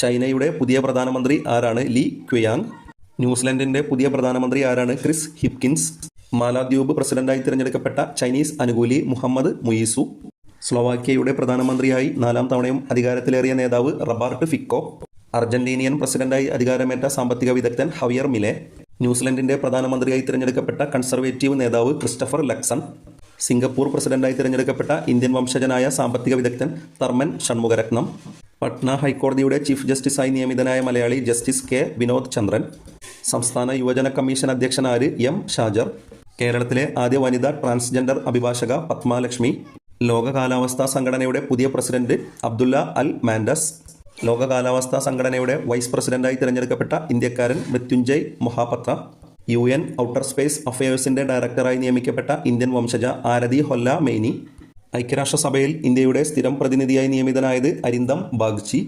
ചൈനയുടെ പുതിയ പ്രധാനമന്ത്രി ആരാണ്? Lee Qiang. ന്യൂസിലൻഡിൻ്റെ പുതിയ പ്രധാനമന്ത്രി ആരാണ്? Chris Hipkins. മാലദ്വീപ് പ്രസിഡന്റായി തിരഞ്ഞെടുക്കപ്പെട്ട ചൈനീസ് അനുകൂലി മുഹമ്മദ് മുയിസു. സ്ലൊവാക്യയുടെ പ്രധാനമന്ത്രിയായി 4ാം തവണയും അധികാരത്തിലേറിയ നേതാവ് റബാർട്ട് ഫിക്കോ. അർജന്റീനിയൻ പ്രസിഡന്റായി അധികാരമേറ്റ സാമ്പത്തിക വിദഗ്ധൻ ഹവിയർ മിലെ. ന്യൂസിലൻഡിൻ്റെ പ്രധാനമന്ത്രിയായി തിരഞ്ഞെടുക്കപ്പെട്ട കൺസർവേറ്റീവ് നേതാവ് ക്രിസ്റ്റഫർ ലക്സൺ. സിംഗപ്പൂർ പ്രസിഡന്റായി തിരഞ്ഞെടുക്കപ്പെട്ട ഇന്ത്യൻ വംശജനായ സാമ്പത്തിക വിദഗ്ധൻ തർമൻ ഷൺമുഖരത്നം. പട്ന ഹൈക്കോടതിയുടെ ചീഫ് ജസ്റ്റിസായി നിയമിതനായ മലയാളി ജസ്റ്റിസ് കെ വിനോദ് ചന്ദ്രൻ. സംസ്ഥാന യുവജന കമ്മീഷൻ അധ്യക്ഷൻ ആര്? എം ഷാജർ. കേരളത്തിലെ ആദ്യ വനിതാ ട്രാൻസ്ജെൻഡർ അഭിഭാഷക പത്മാലക്ഷ്മി. ലോക കാലാവസ്ഥാ സംഘടനയുടെ പുതിയ പ്രസിഡന്റ് അബ്ദുള്ള അൽ മാൻഡസ്. ലോക കാലാവസ്ഥാ സംഘടനയുടെ വൈസ് പ്രസിഡന്റായി തിരഞ്ഞെടുക്കപ്പെട്ട ഇന്ത്യക്കാരൻ Mrutyunjay Mohapatra. UN outer space അഫയേഴ്സിന്റെ ഡയറക്ടറായി നിയമിക്കപ്പെട്ട ഇന്ത്യൻ വംശജ ആരതി ഹൊല്ല മെയ്നി. ഐക്യരാഷ്ട്രസഭയിൽ ഇന്ത്യയുടെ സ്ഥിരം പ്രതിനിധിയായി നിയമിതനായത് അരിന്ദം ബാഗ്ചി.